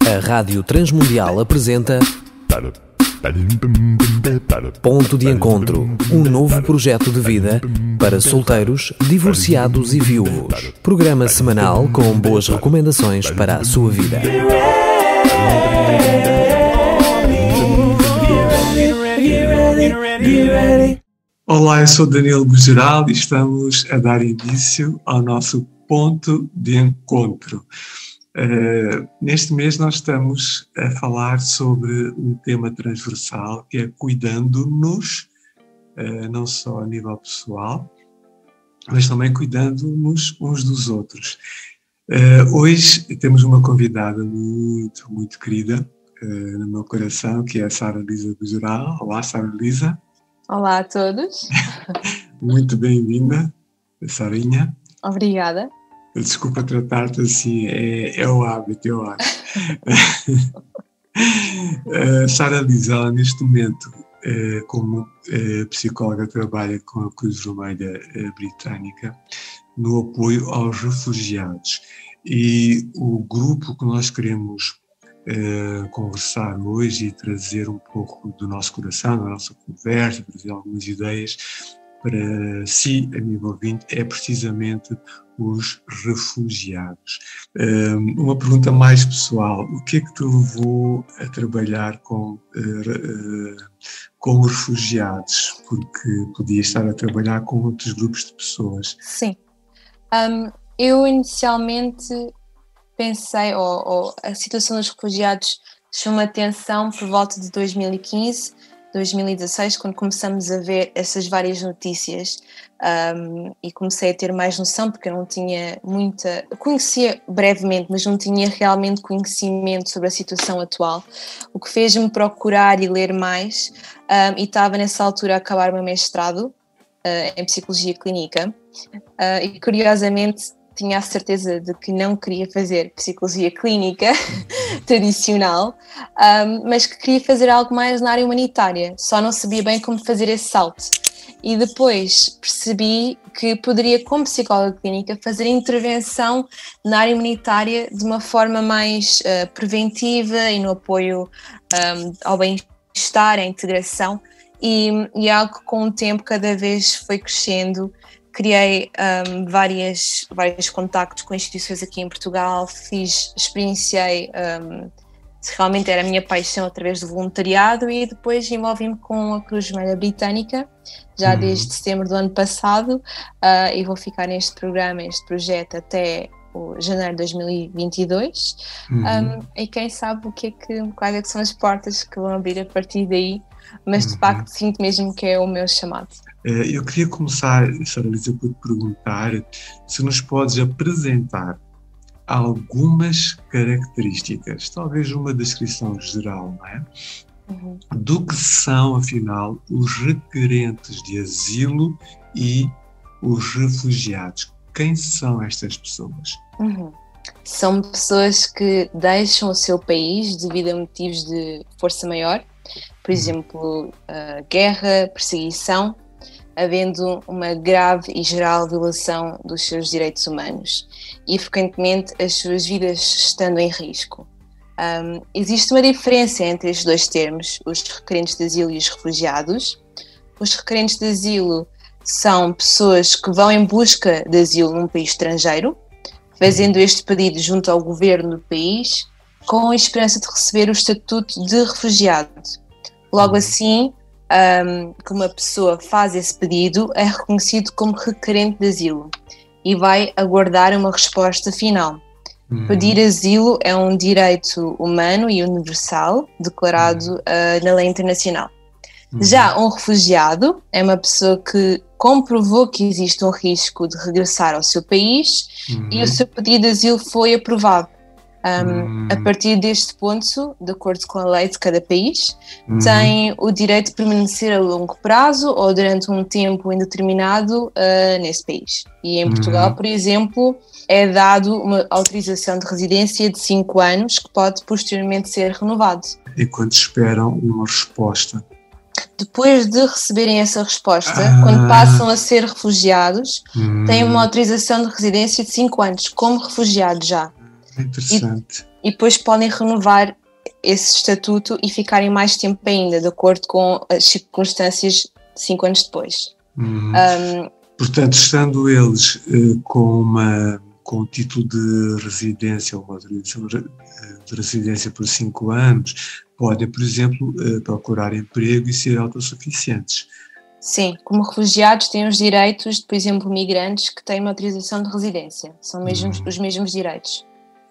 A Rádio Transmundial apresenta Ponto de Encontro, um novo projeto de vida para solteiros, divorciados e viúvos. Programa semanal com boas recomendações para a sua vida. Olá, eu sou Daniel Gugeral e estamos a dar início ao nosso Ponto de Encontro. Neste mês nós estamos a falar sobre um tema transversal que é cuidando-nos, não só a nível pessoal, mas também cuidando-nos uns dos outros. Hoje temos uma convidada muito querida no meu coração, que é a Sara Lisa Gugeral. Olá, Sara Lisa. Olá a todos. Muito bem-vinda, Sarinha. Obrigada. Desculpa tratar-te assim, é o hábito, eu acho. Sara Lisa, ela neste momento, como psicóloga, trabalha com a Cruz Vermelha Britânica no apoio aos refugiados. E o grupo que nós queremos conversar hoje e trazer um pouco do nosso coração, da nossa conversa, trazer algumas ideias para si, amigo ouvinte, é precisamente os refugiados. Uma pergunta mais pessoal: o que é que te levou a trabalhar com os refugiados? Porque podias estar a trabalhar com outros grupos de pessoas. Sim. Eu inicialmente pensei, ou a situação dos refugiados chamou a atenção por volta de 2015, 2016, quando começamos a ver essas várias notícias, e comecei a ter mais noção, porque eu não tinha conhecia brevemente, mas não tinha realmente conhecimento sobre a situação atual, o que fez-me procurar e ler mais, e estava nessa altura a acabar o meu mestrado em Psicologia Clínica, e curiosamente tinha a certeza de que não queria fazer psicologia clínica tradicional, mas que queria fazer algo mais na área humanitária, só não sabia bem como fazer esse salto. E depois percebi que poderia, como psicóloga clínica, fazer intervenção na área humanitária de uma forma mais preventiva e no apoio ao bem-estar, à integração, e algo que com o tempo cada vez foi crescendo. Criei vários contactos com instituições aqui em Portugal, experienciei se realmente era a minha paixão através do voluntariado, e depois envolvi-me com a Cruz Vermelha Britânica, já desde setembro do ano passado, e vou ficar neste programa, este projeto, até janeiro de 2022, e quem sabe quais é que são as portas que vão abrir a partir daí, mas de facto sinto mesmo que é o meu chamado. Eu queria começar, Sara Lisa, por te perguntar se nos podes apresentar algumas características, talvez uma descrição geral, não é? Do que são, afinal, os requerentes de asilo e os refugiados. Quem são estas pessoas? São pessoas que deixam o seu país devido a motivos de força maior, por exemplo, guerra, perseguição, havendo uma grave e geral violação dos seus direitos humanos e, frequentemente, as suas vidas estando em risco. Existe uma diferença entre estes dois termos, os requerentes de asilo e os refugiados. Os requerentes de asilo são pessoas que vão em busca de asilo num país estrangeiro, fazendo este pedido junto ao governo do país, com a esperança de receber o estatuto de refugiado. Logo assim, que uma pessoa faz esse pedido, é reconhecido como requerente de asilo e vai aguardar uma resposta final. Pedir asilo é um direito humano e universal declarado na lei internacional. Já um refugiado é uma pessoa que comprovou que existe um risco de regressar ao seu país e o seu pedido de asilo foi aprovado. A partir deste ponto, de acordo com a lei de cada país, tem o direito de permanecer a longo prazo ou durante um tempo indeterminado nesse país. E em Portugal, por exemplo, é dado uma autorização de residência de 5 anos que pode posteriormente ser renovado. Enquanto esperam uma resposta. Depois de receberem essa resposta, quando passam a ser refugiados, têm uma autorização de residência de 5 anos, como refugiados já. Interessante. e depois podem renovar esse estatuto e ficarem mais tempo ainda, de acordo com as circunstâncias 5 anos depois. Portanto, estando eles com o título de residência, ou uma autorização de residência por 5 anos, podem, por exemplo, procurar emprego e ser autossuficientes. Sim, como refugiados têm os direitos de, por exemplo, migrantes que têm uma autorização de residência. São os mesmos direitos.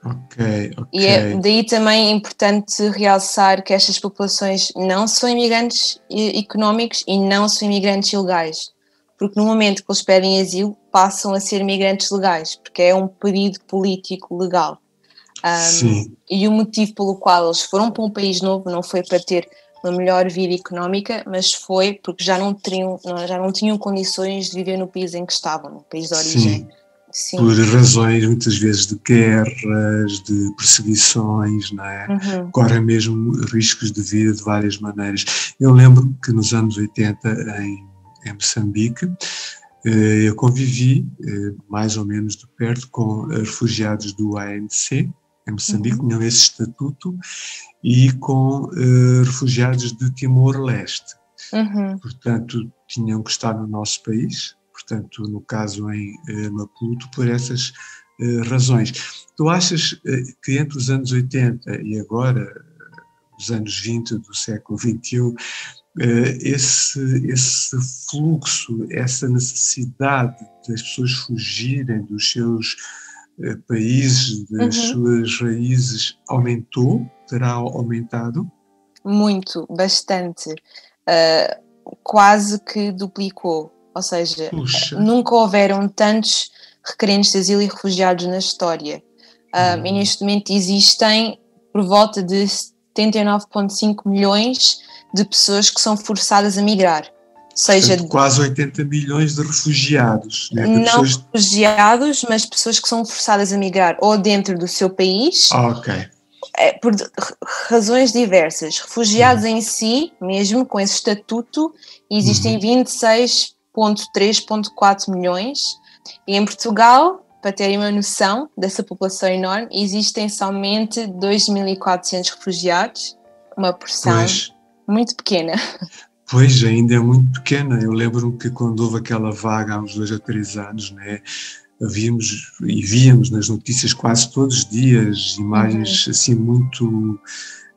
Ok. E daí também é importante realçar que estas populações não são imigrantes económicos e não são imigrantes ilegais, porque no momento que eles pedem asilo passam a ser imigrantes legais, porque é um pedido político legal. Sim. E o motivo pelo qual eles foram para um país novo não foi para ter uma melhor vida económica, mas foi porque já não tinham condições de viver no país em que estavam, no país de origem. Sim. Por razões muitas vezes de guerras, de perseguições, não é? Correm mesmo riscos de vida de várias maneiras. Eu lembro que nos anos 80 em Moçambique eu convivi mais ou menos de perto com refugiados do ANC em Moçambique, tinham esse estatuto, e com refugiados de Timor-Leste. Portanto, tinham que estar no nosso país, portanto, no caso em Maputo, por essas razões. Tu achas que entre os anos 80 e agora, os anos 20 do século XXI, esse fluxo, essa necessidade das pessoas fugirem dos seus países, das suas raízes, aumentou? Terá aumentado? Muito, bastante. Quase que duplicou. Ou seja, nunca houveram tantos requerentes de asilo e refugiados na história. E neste momento existem por volta de 79,5 milhões de pessoas que são forçadas a migrar. Ou seja, portanto, quase 80 milhões de refugiados. Né? Não refugiados, mas pessoas que são forçadas a migrar ou dentro do seu país, por razões diversas. Refugiados em si, mesmo com esse estatuto, existem 26,3,4 milhões. E em Portugal, para terem uma noção dessa população enorme, existem somente 2.400 refugiados, uma porção muito pequena. Pois, ainda é muito pequena. Eu lembro-me que quando houve aquela vaga há uns 2 a 3 anos, né, víamos nas notícias quase todos os dias imagens assim muito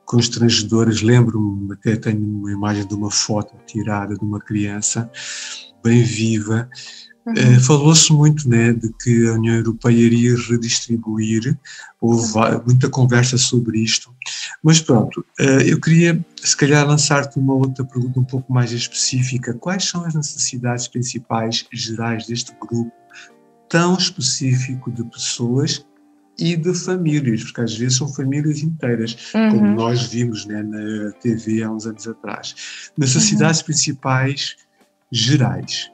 constrangedoras. Lembro-me, até tenho uma imagem de uma foto tirada de uma criança bem viva. Falou-se muito, né, de que a União Europeia iria redistribuir, houve muita conversa sobre isto, mas pronto, eu queria se calhar lançar-te uma outra pergunta um pouco mais específica. Quais são as necessidades principais gerais deste grupo tão específico de pessoas e de famílias, porque às vezes são famílias inteiras, como nós vimos, né, na TV há uns anos atrás. Necessidades principais gerais.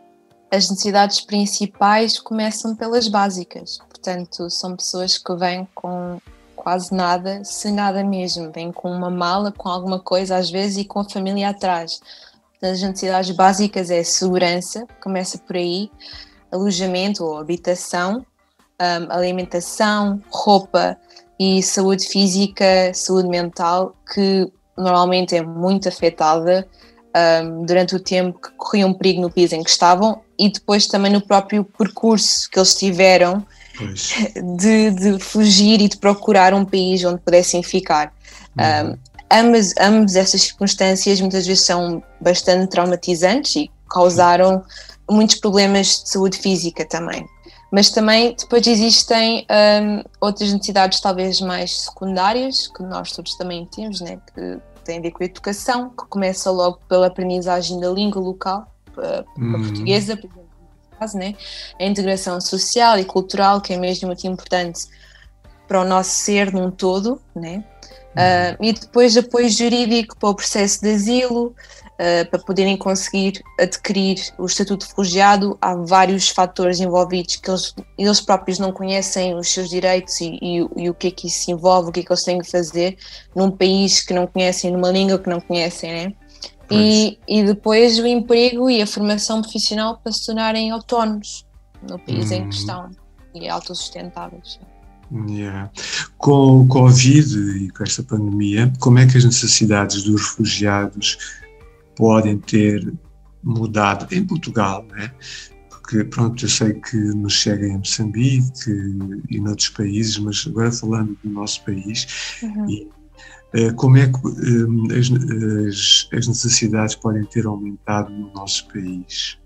As necessidades principais começam pelas básicas, portanto, são pessoas que vêm com quase nada, se nada mesmo, vêm com uma mala, com alguma coisa às vezes e com a família atrás. As necessidades básicas é segurança, começa por aí, alojamento ou habitação, alimentação, roupa e saúde física, saúde mental, que normalmente é muito afetada durante o tempo que corriam perigo no país em que estavam e depois também no próprio percurso que eles tiveram de fugir e de procurar um país onde pudessem ficar. Ambas essas circunstâncias muitas vezes são bastante traumatizantes e causaram muitos problemas de saúde física também. Mas também depois existem outras necessidades talvez mais secundárias, que nós todos também temos, né? Que têm a ver com a educação, que começa logo pela aprendizagem da língua local, a portuguesa, por exemplo, no caso, né? A integração social e cultural, que é mesmo muito importante para o nosso ser num todo, né? E depois apoio jurídico para o processo de asilo, para poderem conseguir adquirir o estatuto de refugiado. Há vários fatores envolvidos que eles próprios não conhecem os seus direitos e o que é que isso envolve, o que é que eles têm que fazer num país que não conhecem, numa língua que não conhecem, né? E depois o emprego e a formação profissional para se tornarem autónomos no país em que estão e autossustentáveis. Yeah. Com o Covid e com esta pandemia, como é que as necessidades dos refugiados podem ter mudado em Portugal, né? Porque, pronto, eu sei que nos chega em Moçambique e noutros países, mas agora falando do nosso país, e, como é que as necessidades podem ter aumentado no nosso país?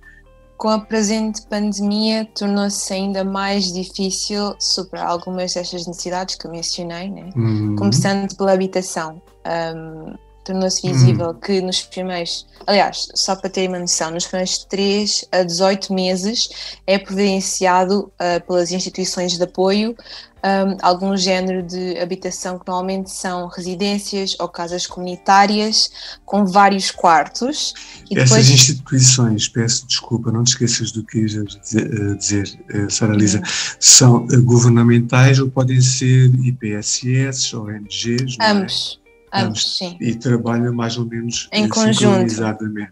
Com a presente pandemia, tornou-se ainda mais difícil superar algumas destas necessidades que eu mencionei, né? Começando pela habitação. Tornou-se visível que nos primeiros, aliás, só para terem uma noção, nos primeiros 3 a 18 meses é providenciado pelas instituições de apoio algum género de habitação que normalmente são residências ou casas comunitárias com vários quartos. E essas instituições, peço desculpa, não te esqueças do que ias dizer, Sara Lisa, são governamentais ou podem ser IPSS, ONGs? Ambos, sim. E trabalham mais ou menos em conjunto.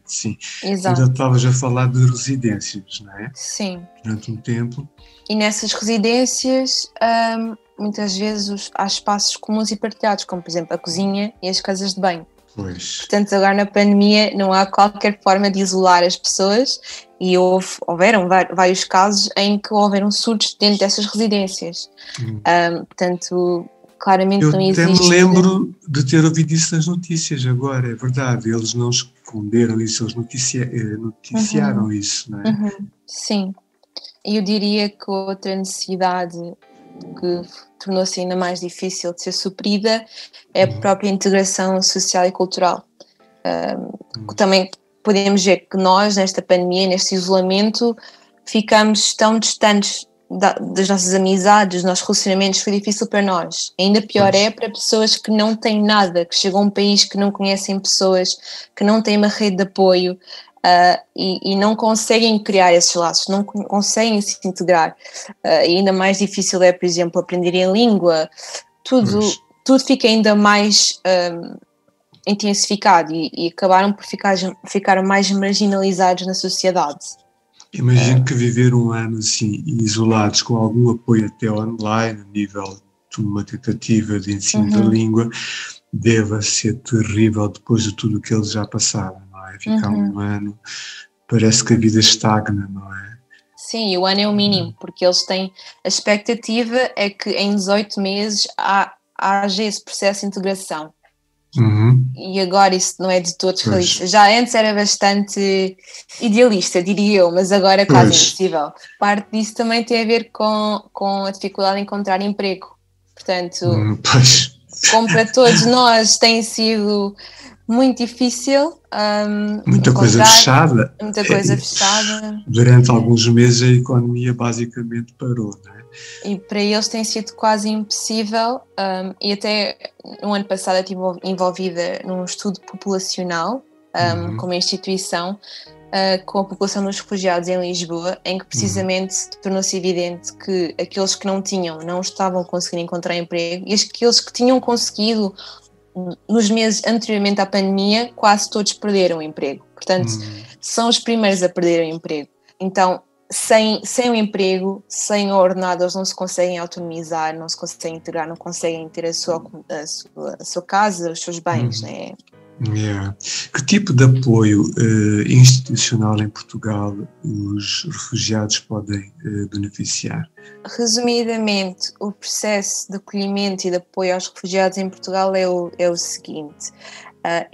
Sim. Exato. Ainda estavas a falar de residências, não é? Sim. Durante um tempo. E nessas residências, muitas vezes há espaços comuns e partilhados, como por exemplo a cozinha e as casas de banho. Pois. Portanto, agora na pandemia não há qualquer forma de isolar as pessoas e houveram vários casos em que houveram surtos dentro dessas residências. Portanto, claramente não existe... Eu até me lembro de ter ouvido isso nas notícias agora, é verdade, eles não esconderam isso, eles noticiaram isso, não é? Sim, e eu diria que outra necessidade que tornou-se ainda mais difícil de ser suprida é a própria integração social e cultural. Também podemos ver que nós, nesta pandemia, neste isolamento, ficamos tão distantes das nossas amizades, dos nossos relacionamentos. Foi difícil para nós. Ainda pior é para pessoas que não têm nada, que chegam a um país que não conhecem pessoas, que não têm uma rede de apoio e não conseguem criar esses laços, não conseguem se integrar. E ainda mais difícil é, por exemplo, aprenderem a língua. Tudo fica ainda mais intensificado e acabaram por ficar mais marginalizados na sociedade. Imagino que viver um ano assim, isolados, com algum apoio até online, a nível de uma tentativa de ensino da língua, deva ser terrível depois de tudo o que eles já passaram, não é? Ficar um ano, parece que a vida estagna, não é? Sim, e o ano é o mínimo, porque eles têm, a expectativa é que em 18 meses haja esse processo de integração. E agora isso não é de todo realista. Já antes era bastante idealista, diria eu, mas agora é quase impossível. Parte disso também tem a ver com a dificuldade em encontrar emprego. Portanto, como para todos nós tem sido muito difícil. Muita coisa fechada. Muita coisa fechada. Durante alguns meses a economia basicamente parou, não é? E para eles tem sido quase impossível, e até no ano passado eu estive envolvida num estudo populacional com uma instituição com a população dos refugiados em Lisboa, em que precisamente tornou-se evidente que aqueles que não estavam conseguindo encontrar emprego, e aqueles que tinham conseguido nos meses anteriormente à pandemia, quase todos perderam o emprego. Portanto, são os primeiros a perder o emprego. Então, sem o emprego, sem o ordenado, eles não se conseguem autonomizar, não se conseguem integrar, não conseguem ter a sua casa, os seus bens, né? Que tipo de apoio institucional em Portugal os refugiados podem beneficiar? Resumidamente, o processo de acolhimento e de apoio aos refugiados em Portugal é o seguinte.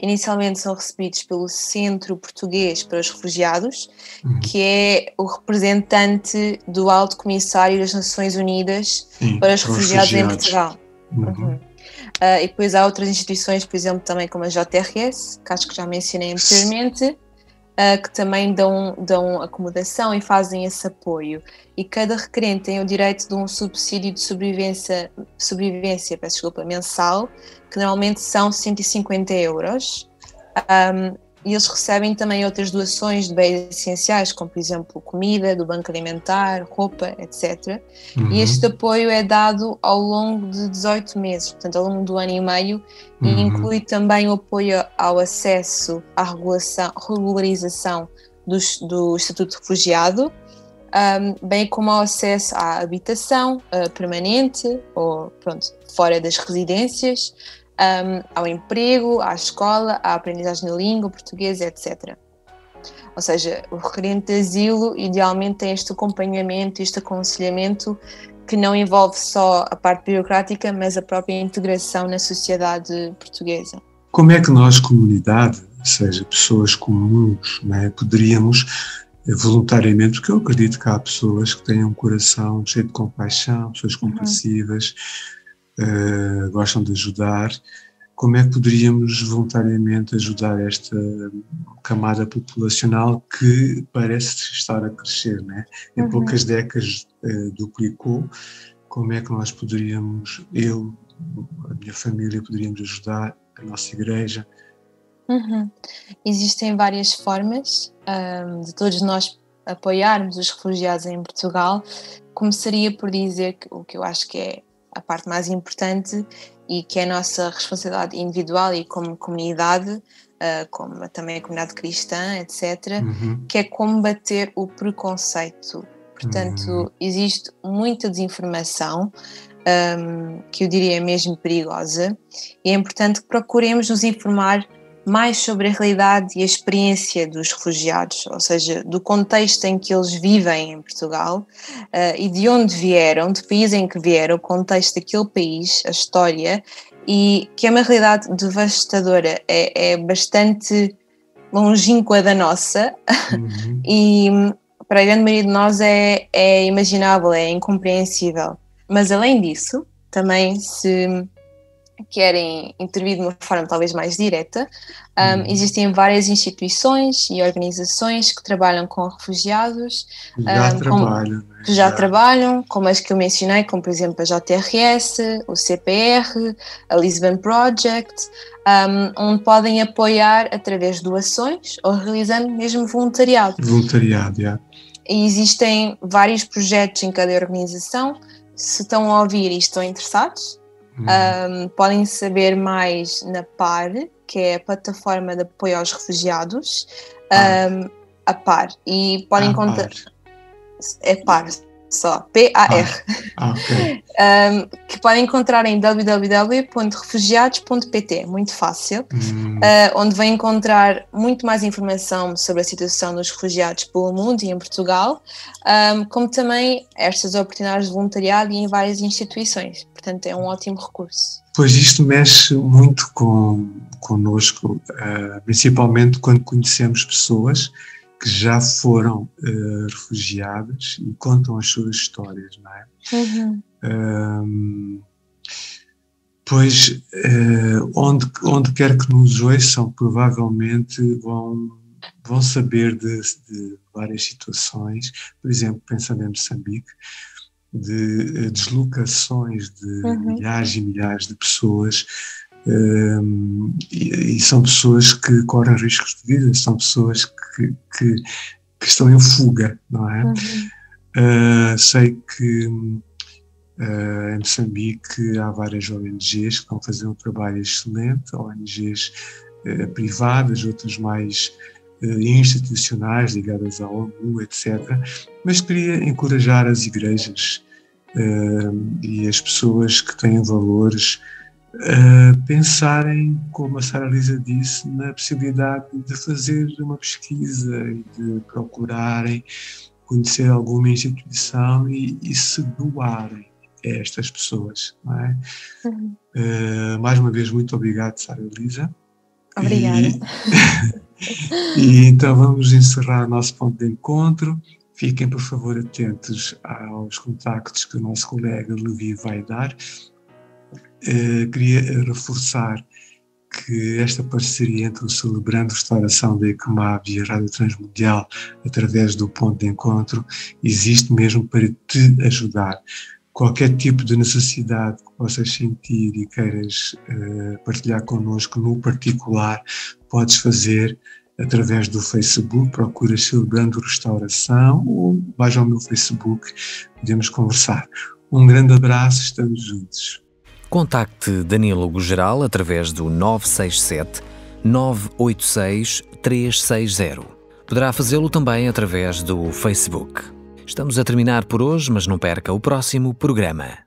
Inicialmente são recebidos pelo Centro Português para os Refugiados, que é o representante do Alto Comissário das Nações Unidas para os Refugiados em Portugal. E depois há outras instituições, por exemplo, também como a JRS, que acho que já mencionei anteriormente, que também dão acomodação e fazem esse apoio. E cada requerente tem o direito de um subsídio de sobrevivência mensal, que normalmente são 150 euros. E eles recebem também outras doações de bens essenciais, como por exemplo comida, do banco alimentar, roupa, etc. E este apoio é dado ao longo de 18 meses, portanto ao longo do ano e meio, e inclui também o apoio ao acesso à regularização do Estatuto de Refugiado, bem como ao acesso à habitação permanente ou, fora das residências, ao emprego, à escola, à aprendizagem da língua portuguesa, etc. Ou seja, o requerente de asilo idealmente tem este acompanhamento, este aconselhamento que não envolve só a parte burocrática, mas a própria integração na sociedade portuguesa. Como é que nós, comunidade, ou seja, pessoas comuns, né, poderíamos voluntariamente, porque eu acredito que há pessoas que têm um coração cheio de compaixão, pessoas compassivas, gostam de ajudar. Como é que poderíamos voluntariamente ajudar esta camada populacional que parece estar a crescer, né? Em poucas décadas duplicou? Como é que nós poderíamos, eu, a minha família, poderíamos ajudar, a nossa igreja? Existem várias formas de todos nós apoiarmos os refugiados em Portugal. Começaria por dizer que o que eu acho que é a parte mais importante e que é a nossa responsabilidade individual e como comunidade, como também a comunidade cristã, etc., que é combater o preconceito. Portanto, existe muita desinformação, que eu diria mesmo perigosa, e é importante que procuremos nos informar mais sobre a realidade e a experiência dos refugiados, ou seja, do contexto em que eles vivem em Portugal e de onde vieram, do país em que vieram, o contexto daquele país, a história, e que é uma realidade devastadora, é bastante longínqua da nossa e para a grande maioria de nós é imaginável, é incompreensível. Mas além disso, também se querem intervir de uma forma talvez mais direta, existem várias instituições e organizações que trabalham com refugiados, que já trabalham, como as que eu mencionei, como por exemplo a JRS, o CPR, a Lisbon Project, onde podem apoiar através de doações ou realizando mesmo voluntariado. E existem vários projetos em cada organização. Se estão a ouvir e estão interessados, podem saber mais na PAR, que é a Plataforma de Apoio aos Refugiados, a PAR, e podem encontrar... É PAR, só, PAR, okay. Que podem encontrar em www.refugiados.pt, muito fácil, onde vão encontrar muito mais informação sobre a situação dos refugiados pelo mundo e em Portugal, como também estas oportunidades de voluntariado e em várias instituições. Portanto, é um ótimo recurso. Pois isto mexe muito connosco, principalmente quando conhecemos pessoas que já foram refugiadas e contam as suas histórias, não é? Pois, onde quer que nos ouçam, provavelmente vão saber de várias situações, por exemplo, pensando em Moçambique, de deslocações de milhares e milhares de pessoas, e são pessoas que correm riscos de vida, são pessoas que estão em fuga, não é? Sei que em Moçambique há várias ONGs que estão a fazer um trabalho excelente, ONGs privadas, outras mais institucionais, ligadas à ONU, etc. Mas queria encorajar as igrejas e as pessoas que têm valores a pensarem, como a Sara Lisa disse, na possibilidade de fazer uma pesquisa e de procurarem conhecer alguma instituição e se doarem a estas pessoas, não é? Mais uma vez, muito obrigado, Sara Lisa. Obrigada. E então vamos encerrar o nosso ponto de encontro. Fiquem, por favor, atentos aos contactos que o nosso colega Levi vai dar. Queria reforçar que esta parceria entre o Celebrando Restauração da ECMAB e a Rádio Transmundial, através do ponto de encontro, existe mesmo para te ajudar. Qualquer tipo de necessidade que possas sentir e queiras partilhar connosco no particular, podes fazer através do Facebook, procura Celebrando Restauração ou vais ao meu Facebook, podemos conversar. Um grande abraço, estamos juntos. Contacte Danilo Geral através do 967 986 360. Poderá fazê-lo também através do Facebook. Estamos a terminar por hoje, mas não perca o próximo programa.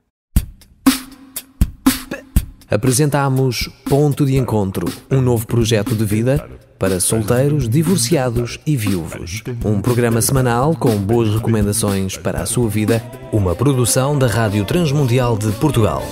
Apresentámos Ponto de Encontro, um novo projeto de vida para solteiros, divorciados e viúvos. Um programa semanal com boas recomendações para a sua vida, uma produção da Rádio Transmundial de Portugal.